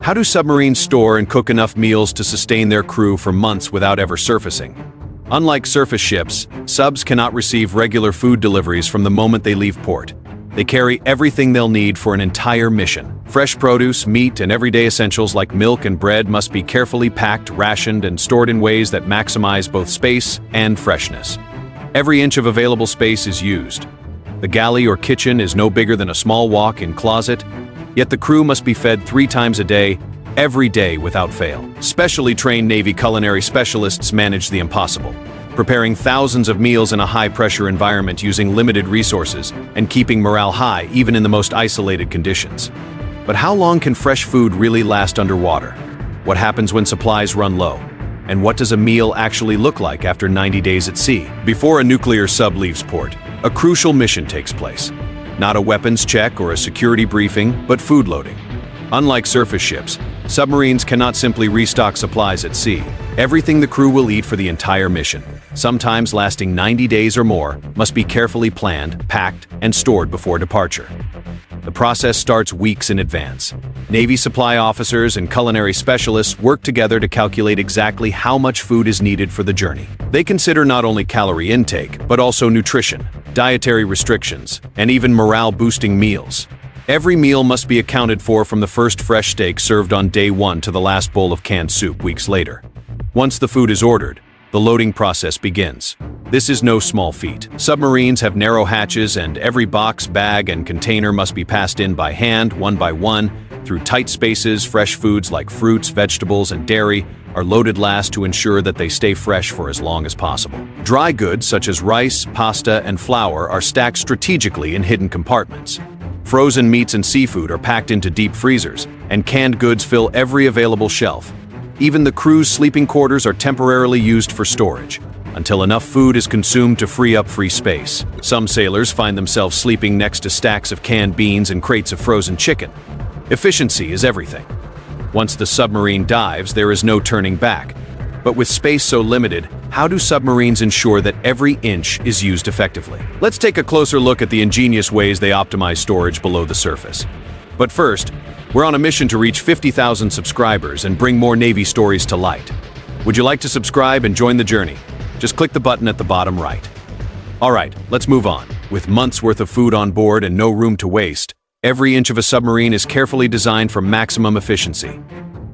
How do submarines store and cook enough meals to sustain their crew for months without ever surfacing? Unlike surface ships, subs cannot receive regular food deliveries from the moment they leave port. They carry everything they'll need for an entire mission. Fresh produce, meat, and everyday essentials like milk and bread must be carefully packed, rationed, and stored in ways that maximize both space and freshness. Every inch of available space is used. The galley or kitchen is no bigger than a small walk-in closet, yet the crew must be fed 3 times a day, every day without fail. Specially trained Navy culinary specialists manage the impossible, preparing thousands of meals in a high-pressure environment using limited resources and keeping morale high even in the most isolated conditions. But how long can fresh food really last underwater? What happens when supplies run low? And what does a meal actually look like after 90 days at sea? Before a nuclear sub leaves port, a crucial mission takes place. Not a weapons check or a security briefing, but food loading. Unlike surface ships, submarines cannot simply restock supplies at sea. Everything the crew will eat for the entire mission, sometimes lasting 90 days or more, must be carefully planned, packed, and stored before departure. The process starts weeks in advance. Navy supply officers and culinary specialists work together to calculate exactly how much food is needed for the journey. They consider not only calorie intake, but also nutrition, dietary restrictions, and even morale-boosting meals. Every meal must be accounted for from the first fresh steak served on day 1 to the last bowl of canned soup weeks later. Once the food is ordered, the loading process begins. This is no small feat. Submarines have narrow hatches, and every box, bag, and container must be passed in by hand, one by one. Through tight spaces, fresh foods like fruits, vegetables, and dairy are loaded last to ensure that they stay fresh for as long as possible. Dry goods such as rice, pasta, and flour are stacked strategically in hidden compartments. Frozen meats and seafood are packed into deep freezers, and canned goods fill every available shelf. Even the crew's sleeping quarters are temporarily used for storage, until enough food is consumed to free up free space. Some sailors find themselves sleeping next to stacks of canned beans and crates of frozen chicken. Efficiency is everything. Once the submarine dives, there is no turning back. But with space so limited, how do submarines ensure that every inch is used effectively? Let's take a closer look at the ingenious ways they optimize storage below the surface. But first, we're on a mission to reach 50,000 subscribers and bring more Navy stories to light. Would you like to subscribe and join the journey? Just click the button at the bottom right. All right, let's move on. With months' worth of food on board and no room to waste, every inch of a submarine is carefully designed for maximum efficiency.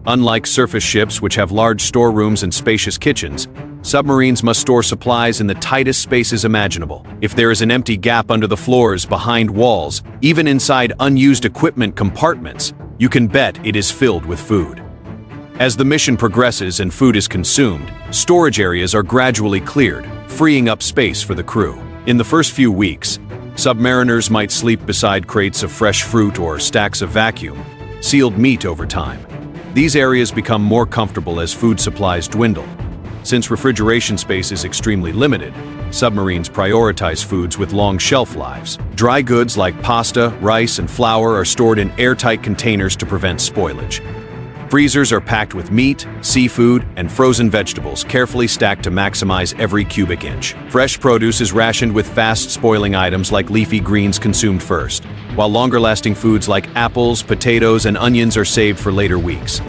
Unlike surface ships, which have large storerooms and spacious kitchens, submarines must store supplies in the tightest spaces imaginable. If there is an empty gap under the floors, behind walls, even inside unused equipment compartments, you can bet it is filled with food. As the mission progresses and food is consumed, storage areas are gradually cleared, freeing up space for the crew. In the first few weeks, submariners might sleep beside crates of fresh fruit or stacks of vacuum-sealed meat over time. These areas become more comfortable as food supplies dwindle. Since refrigeration space is extremely limited, submarines prioritize foods with long shelf lives. Dry goods like pasta, rice, and flour are stored in airtight containers to prevent spoilage. Freezers are packed with meat, seafood, and frozen vegetables, carefully stacked to maximize every cubic inch. Fresh produce is rationed with fast-spoiling items like leafy greens consumed first, while longer-lasting foods like apples, potatoes, and onions are saved for later weeks.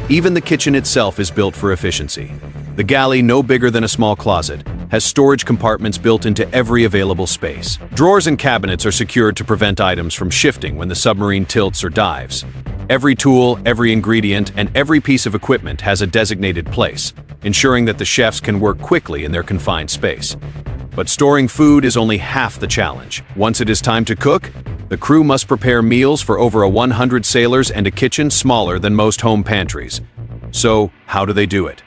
Even the kitchen itself is built for efficiency. The galley, no bigger than a small closet, has storage compartments built into every available space. Drawers and cabinets are secured to prevent items from shifting when the submarine tilts or dives. Every tool, every ingredient, and every piece of equipment has a designated place, ensuring that the chefs can work quickly in their confined space. But storing food is only half the challenge. Once it is time to cook, the crew must prepare meals for over 100 sailors and a kitchen smaller than most home pantries. So, how do they do it?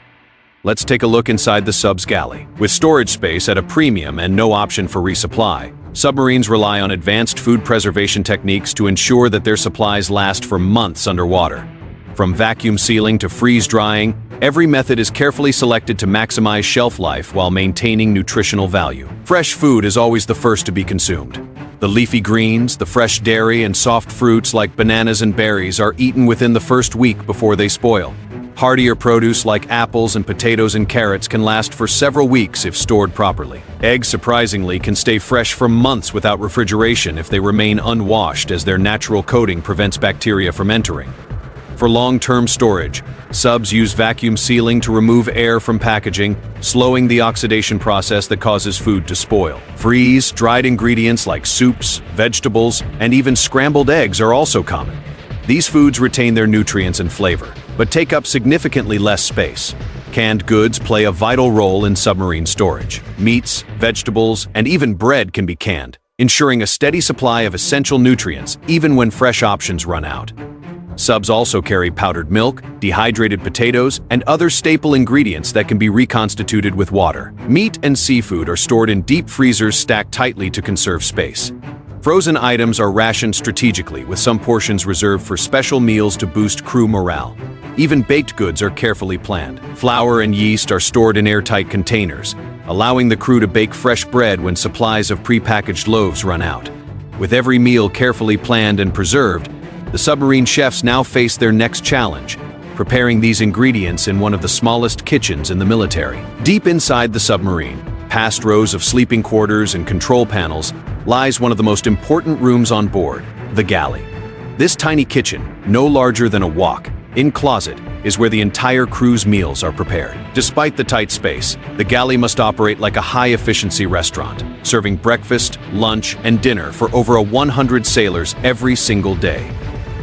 Let's take a look inside the sub's galley. With storage space at a premium and no option for resupply, submarines rely on advanced food preservation techniques to ensure that their supplies last for months underwater. From vacuum sealing to freeze drying, every method is carefully selected to maximize shelf life while maintaining nutritional value. Fresh food is always the first to be consumed. The leafy greens, the fresh dairy, and soft fruits like bananas and berries are eaten within the first week before they spoil. Hardier produce like apples and potatoes and carrots can last for several weeks if stored properly. Eggs, surprisingly, can stay fresh for months without refrigeration if they remain unwashed, as their natural coating prevents bacteria from entering. For long-term storage, subs use vacuum sealing to remove air from packaging, slowing the oxidation process that causes food to spoil. Freeze dried ingredients like soups, vegetables, and even scrambled eggs are also common. These foods retain their nutrients and flavor, but take up significantly less space. Canned goods play a vital role in submarine storage. Meats, vegetables, and even bread can be canned, ensuring a steady supply of essential nutrients even when fresh options run out. Subs also carry powdered milk, dehydrated potatoes, and other staple ingredients that can be reconstituted with water. Meat and seafood are stored in deep freezers stacked tightly to conserve space. Frozen items are rationed strategically, with some portions reserved for special meals to boost crew morale. Even baked goods are carefully planned. Flour and yeast are stored in airtight containers, allowing the crew to bake fresh bread when supplies of prepackaged loaves run out. With every meal carefully planned and preserved, the submarine chefs now face their next challenge, preparing these ingredients in one of the smallest kitchens in the military. Deep inside the submarine, past rows of sleeping quarters and control panels, lies one of the most important rooms on board, the galley. This tiny kitchen, no larger than a walk-in closet, is where the entire crew's meals are prepared. Despite the tight space, the galley must operate like a high-efficiency restaurant, serving breakfast, lunch, and dinner for over 100 sailors every single day.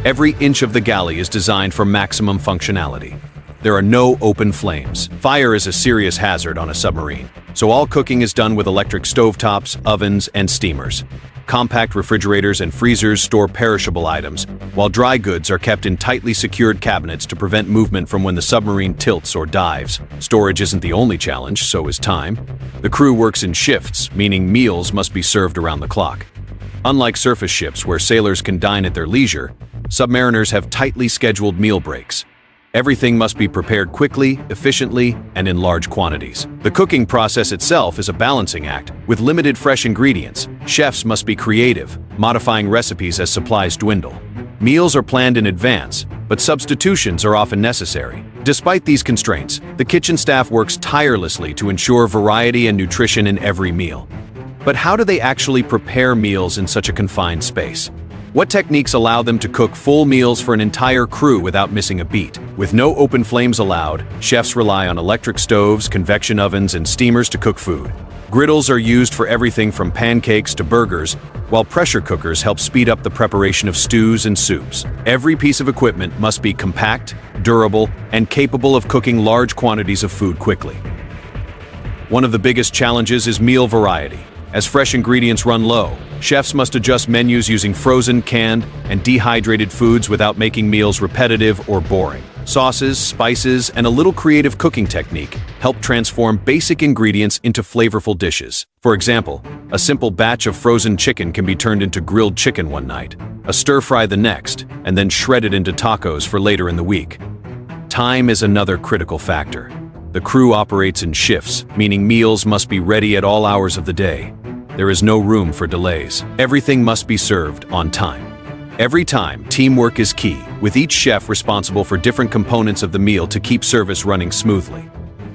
Every inch of the galley is designed for maximum functionality. There are no open flames. Fire is a serious hazard on a submarine, so all cooking is done with electric stovetops, ovens, and steamers. Compact refrigerators and freezers store perishable items, while dry goods are kept in tightly secured cabinets to prevent movement from when the submarine tilts or dives. Storage isn't the only challenge, so is time. The crew works in shifts, meaning meals must be served around the clock. Unlike surface ships where sailors can dine at their leisure, submariners have tightly scheduled meal breaks. Everything must be prepared quickly, efficiently, and in large quantities. The cooking process itself is a balancing act. With limited fresh ingredients, chefs must be creative, modifying recipes as supplies dwindle. Meals are planned in advance, but substitutions are often necessary. Despite these constraints, the kitchen staff works tirelessly to ensure variety and nutrition in every meal. But how do they actually prepare meals in such a confined space? What techniques allow them to cook full meals for an entire crew without missing a beat? With no open flames allowed, chefs rely on electric stoves, convection ovens, and steamers to cook food. Griddles are used for everything from pancakes to burgers, while pressure cookers help speed up the preparation of stews and soups. Every piece of equipment must be compact, durable, and capable of cooking large quantities of food quickly. One of the biggest challenges is meal variety. As fresh ingredients run low, chefs must adjust menus using frozen, canned, and dehydrated foods without making meals repetitive or boring. Sauces, spices, and a little creative cooking technique help transform basic ingredients into flavorful dishes. For example, a simple batch of frozen chicken can be turned into grilled chicken one night, a stir-fry the next, and then shredded into tacos for later in the week. Time is another critical factor. The crew operates in shifts, meaning meals must be ready at all hours of the day. There is no room for delays. Everything must be served on time. Every time, teamwork is key, with each chef responsible for different components of the meal to keep service running smoothly.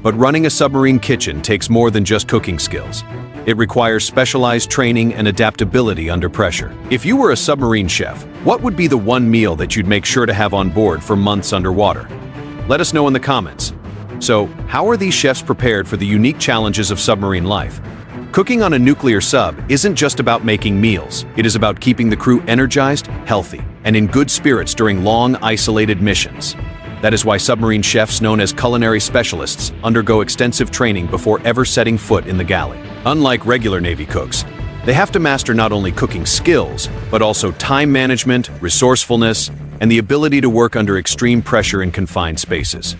But running a submarine kitchen takes more than just cooking skills. It requires specialized training and adaptability under pressure. If you were a submarine chef, what would be the one meal that you'd make sure to have on board for months underwater? Let us know in the comments. So, how are these chefs prepared for the unique challenges of submarine life? Cooking on a nuclear sub isn't just about making meals. It is about keeping the crew energized, healthy, and in good spirits during long, isolated missions. That is why submarine chefs known as culinary specialists undergo extensive training before ever setting foot in the galley. Unlike regular Navy cooks, they have to master not only cooking skills, but also time management, resourcefulness, and the ability to work under extreme pressure in confined spaces.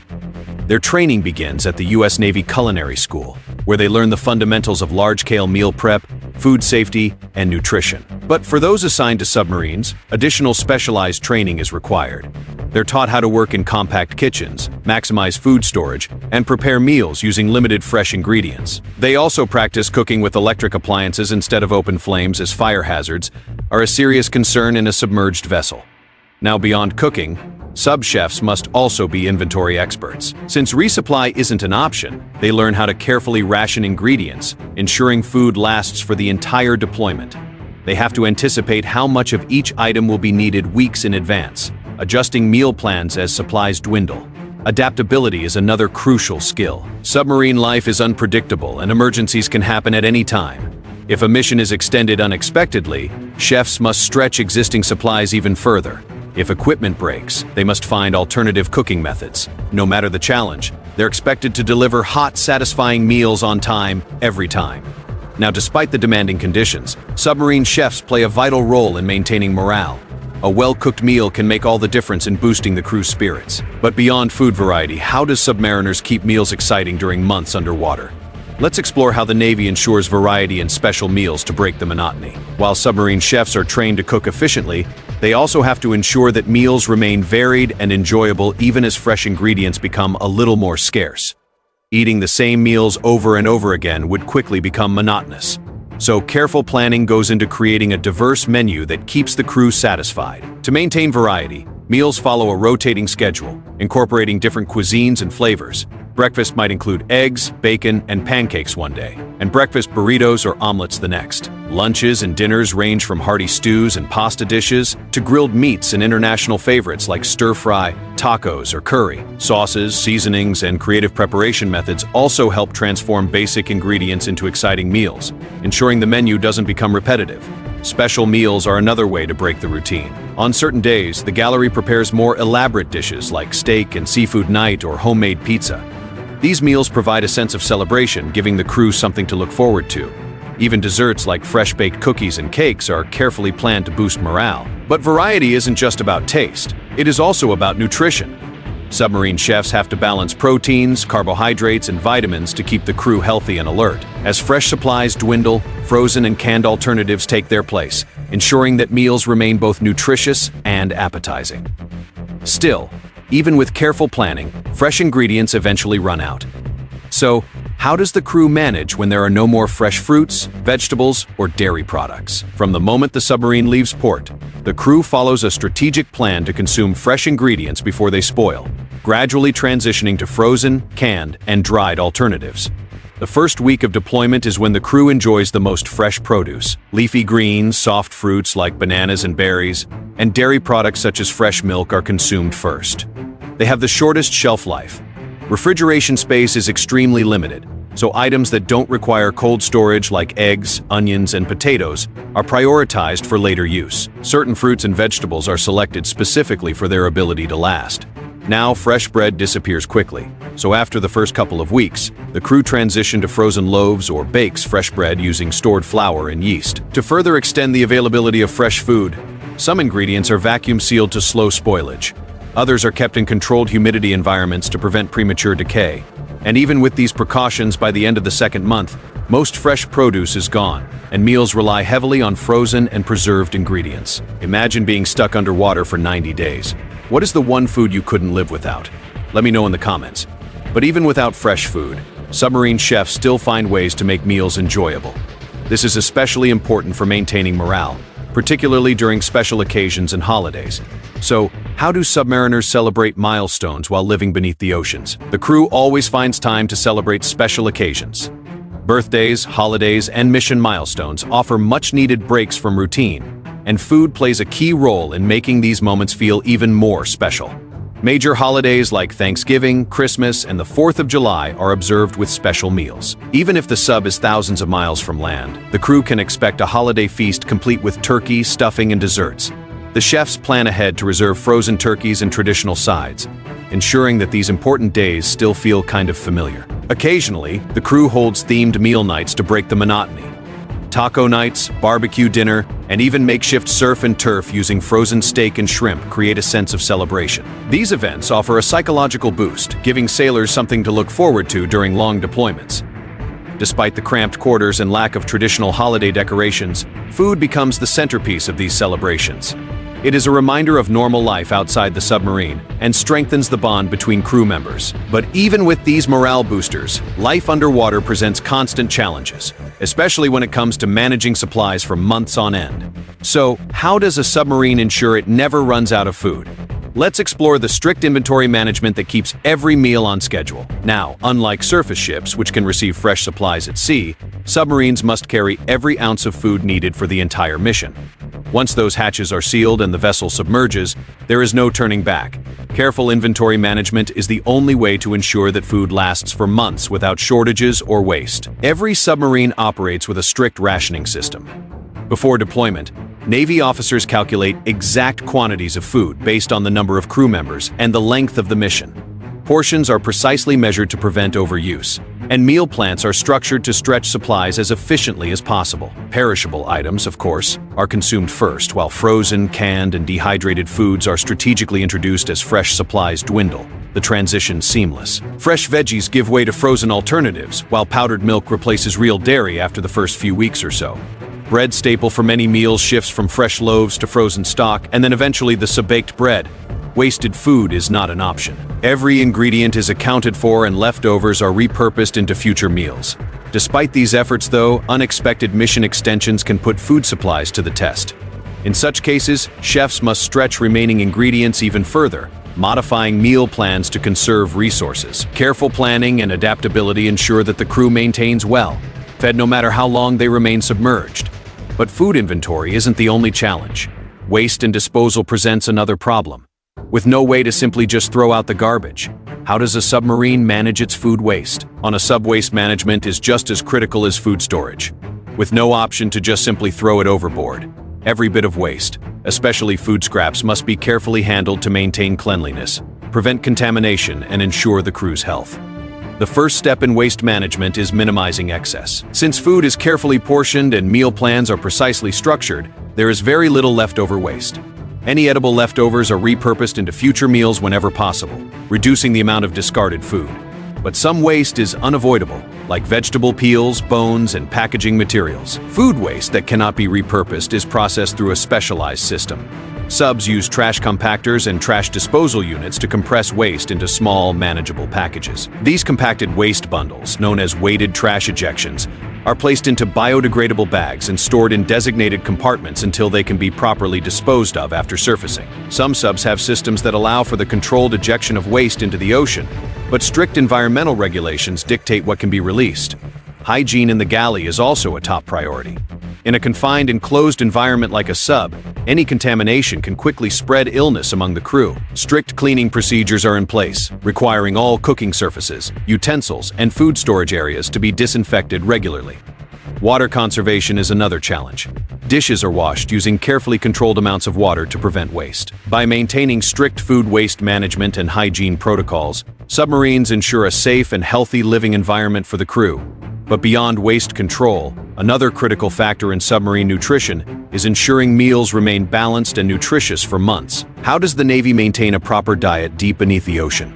Their training begins at the U.S. Navy Culinary School, where they learn the fundamentals of large-scale meal prep, food safety, and nutrition. But for those assigned to submarines, additional specialized training is required. They're taught how to work in compact kitchens, maximize food storage, and prepare meals using limited fresh ingredients. They also practice cooking with electric appliances instead of open flames, as fire hazards are a serious concern in a submerged vessel. Now, beyond cooking, sub-chefs must also be inventory experts. Since resupply isn't an option, they learn how to carefully ration ingredients, ensuring food lasts for the entire deployment. They have to anticipate how much of each item will be needed weeks in advance, adjusting meal plans as supplies dwindle. Adaptability is another crucial skill. Submarine life is unpredictable and emergencies can happen at any time. If a mission is extended unexpectedly, chefs must stretch existing supplies even further. If equipment breaks, they must find alternative cooking methods. No matter the challenge, they're expected to deliver hot, satisfying meals on time, every time. Now, despite the demanding conditions, submarine chefs play a vital role in maintaining morale. A well-cooked meal can make all the difference in boosting the crew's spirits. But beyond food variety, how does submariners keep meals exciting during months underwater? Let's explore how the Navy ensures variety and special meals to break the monotony. While submarine chefs are trained to cook efficiently, they also have to ensure that meals remain varied and enjoyable even as fresh ingredients become a little more scarce. Eating the same meals over and over again would quickly become monotonous. So careful planning goes into creating a diverse menu that keeps the crew satisfied. To maintain variety, meals follow a rotating schedule, incorporating different cuisines and flavors. Breakfast might include eggs, bacon, and pancakes one day, and breakfast burritos or omelets the next. Lunches and dinners range from hearty stews and pasta dishes to grilled meats and international favorites like stir-fry, tacos, or curry. Sauces, seasonings, and creative preparation methods also help transform basic ingredients into exciting meals, ensuring the menu doesn't become repetitive. Special meals are another way to break the routine. On certain days, the gallery prepares more elaborate dishes like steak and seafood night or homemade pizza. These meals provide a sense of celebration, giving the crew something to look forward to. Even desserts like fresh-baked cookies and cakes are carefully planned to boost morale. But variety isn't just about taste, it is also about nutrition. Submarine chefs have to balance proteins, carbohydrates, and vitamins to keep the crew healthy and alert. As fresh supplies dwindle, frozen and canned alternatives take their place, ensuring that meals remain both nutritious and appetizing. Still, even with careful planning, fresh ingredients eventually run out. So, how does the crew manage when there are no more fresh fruits, vegetables, or dairy products? From the moment the submarine leaves port, the crew follows a strategic plan to consume fresh ingredients before they spoil, gradually transitioning to frozen, canned, and dried alternatives. The first week of deployment is when the crew enjoys the most fresh produce. Leafy greens, soft fruits like bananas and berries, and dairy products such as fresh milk are consumed first. They have the shortest shelf life. Refrigeration space is extremely limited, so items that don't require cold storage like eggs, onions, and potatoes are prioritized for later use. Certain fruits and vegetables are selected specifically for their ability to last. Now, fresh bread disappears quickly, so after the first couple of weeks, the crew transition to frozen loaves or bakes fresh bread using stored flour and yeast. To further extend the availability of fresh food, some ingredients are vacuum sealed to slow spoilage. Others are kept in controlled humidity environments to prevent premature decay. And even with these precautions, by the end of the second month, most fresh produce is gone, and meals rely heavily on frozen and preserved ingredients. Imagine being stuck underwater for 90 days. What is the one food you couldn't live without? Let me know in the comments. But even without fresh food, submarine chefs still find ways to make meals enjoyable. This is especially important for maintaining morale, particularly during special occasions and holidays. So, how do submariners celebrate milestones while living beneath the oceans? The crew always finds time to celebrate special occasions. Birthdays, holidays, and mission milestones offer much-needed breaks from routine, and food plays a key role in making these moments feel even more special. Major holidays like Thanksgiving, Christmas, and the 4th of July are observed with special meals. Even if the sub is thousands of miles from land, the crew can expect a holiday feast complete with turkey, stuffing, and desserts. The chefs plan ahead to reserve frozen turkeys and traditional sides, ensuring that these important days still feel kind of familiar. Occasionally, the crew holds themed meal nights to break the monotony. Taco nights, barbecue dinner, and even makeshift surf and turf using frozen steak and shrimp create a sense of celebration. These events offer a psychological boost, giving sailors something to look forward to during long deployments. Despite the cramped quarters and lack of traditional holiday decorations, food becomes the centerpiece of these celebrations. It is a reminder of normal life outside the submarine and strengthens the bond between crew members. But even with these morale boosters, life underwater presents constant challenges, especially when it comes to managing supplies for months on end. So, how does a submarine ensure it never runs out of food? Let's explore the strict inventory management that keeps every meal on schedule. Now, unlike surface ships, which can receive fresh supplies at sea, submarines must carry every ounce of food needed for the entire mission. Once those hatches are sealed and the vessel submerges, there is no turning back. Careful inventory management is the only way to ensure that food lasts for months without shortages or waste. Every submarine operates with a strict rationing system. Before deployment, Navy officers calculate exact quantities of food based on the number of crew members and the length of the mission. Portions are precisely measured to prevent overuse, and meal plans are structured to stretch supplies as efficiently as possible. Perishable items, of course, are consumed first, while frozen, canned, and dehydrated foods are strategically introduced as fresh supplies dwindle, the transition seamless. Fresh veggies give way to frozen alternatives, while powdered milk replaces real dairy after the first few weeks or so. Bread staple for many meals shifts from fresh loaves to frozen stock, and then eventually the sub-baked bread. Wasted food is not an option. Every ingredient is accounted for and leftovers are repurposed into future meals. Despite these efforts, though, unexpected mission extensions can put food supplies to the test. In such cases, chefs must stretch remaining ingredients even further, modifying meal plans to conserve resources. Careful planning and adaptability ensure that the crew maintains well, fed no matter how long they remain submerged. But food inventory isn't the only challenge. Waste and disposal presents another problem. With no way to simply just throw out the garbage, how does a submarine manage its food waste? On a sub, waste management is just as critical as food storage. With no option to just simply throw it overboard, every bit of waste, especially food scraps, must be carefully handled to maintain cleanliness, prevent contamination, and ensure the crew's health. The first step in waste management is minimizing excess. Since food is carefully portioned and meal plans are precisely structured, there is very little leftover waste. Any edible leftovers are repurposed into future meals whenever possible, reducing the amount of discarded food. But some waste is unavoidable, like vegetable peels, bones, and packaging materials. Food waste that cannot be repurposed is processed through a specialized system. Subs use trash compactors and trash disposal units to compress waste into small, manageable packages. These compacted waste bundles, known as weighted trash ejections, are placed into biodegradable bags and stored in designated compartments until they can be properly disposed of after surfacing. Some subs have systems that allow for the controlled ejection of waste into the ocean, but strict environmental regulations dictate what can be released. Hygiene in the galley is also a top priority. In a confined and closed environment like a sub, any contamination can quickly spread illness among the crew. Strict cleaning procedures are in place, requiring all cooking surfaces, utensils, and food storage areas to be disinfected regularly. Water conservation is another challenge. Dishes are washed using carefully controlled amounts of water to prevent waste. By maintaining strict food waste management and hygiene protocols, submarines ensure a safe and healthy living environment for the crew. But beyond waste control, another critical factor in submarine nutrition is ensuring meals remain balanced and nutritious for months. How does the Navy maintain a proper diet deep beneath the ocean?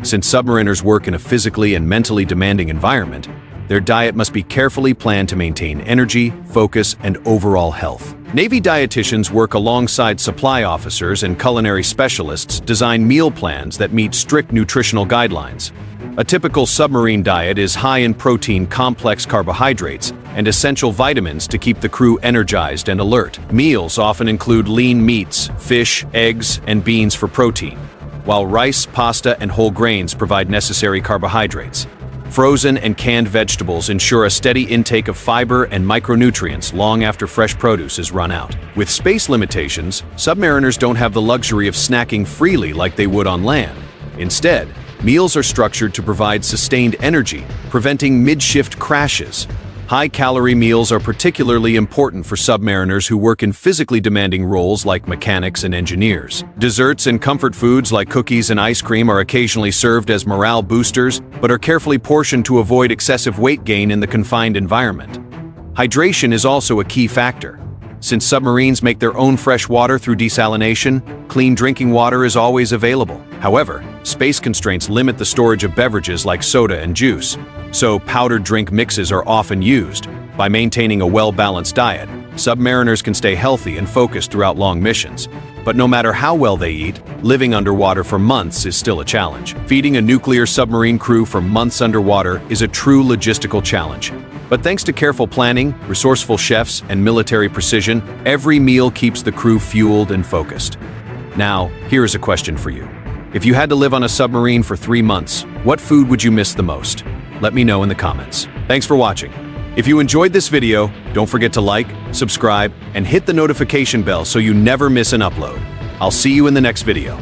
Since submariners work in a physically and mentally demanding environment, their diet must be carefully planned to maintain energy, focus, and overall health. Navy dietitians work alongside supply officers and culinary specialists to design meal plans that meet strict nutritional guidelines. A typical submarine diet is high in protein, complex carbohydrates, and essential vitamins to keep the crew energized and alert. Meals often include lean meats, fish, eggs, and beans for protein, while rice, pasta, and whole grains provide necessary carbohydrates. Frozen and canned vegetables ensure a steady intake of fiber and micronutrients long after fresh produce is run out. With space limitations, submariners don't have the luxury of snacking freely like they would on land. Instead, meals are structured to provide sustained energy, preventing mid-shift crashes. High-calorie meals are particularly important for submariners who work in physically demanding roles like mechanics and engineers. Desserts and comfort foods like cookies and ice cream are occasionally served as morale boosters, but are carefully portioned to avoid excessive weight gain in the confined environment. Hydration is also a key factor. Since submarines make their own fresh water through desalination, clean drinking water is always available. However, space constraints limit the storage of beverages like soda and juice, so powdered drink mixes are often used. By maintaining a well-balanced diet, submariners can stay healthy and focused throughout long missions. But no matter how well they eat, living underwater for months is still a challenge. Feeding a nuclear submarine crew for months underwater is a true logistical challenge. But thanks to careful planning, resourceful chefs, and military precision, every meal keeps the crew fueled and focused. Now, here is a question for you. If you had to live on a submarine for 3 months, what food would you miss the most? Let me know in the comments. Thanks for watching. If you enjoyed this video, don't forget to like, subscribe, and hit the notification bell so you never miss an upload. I'll see you in the next video.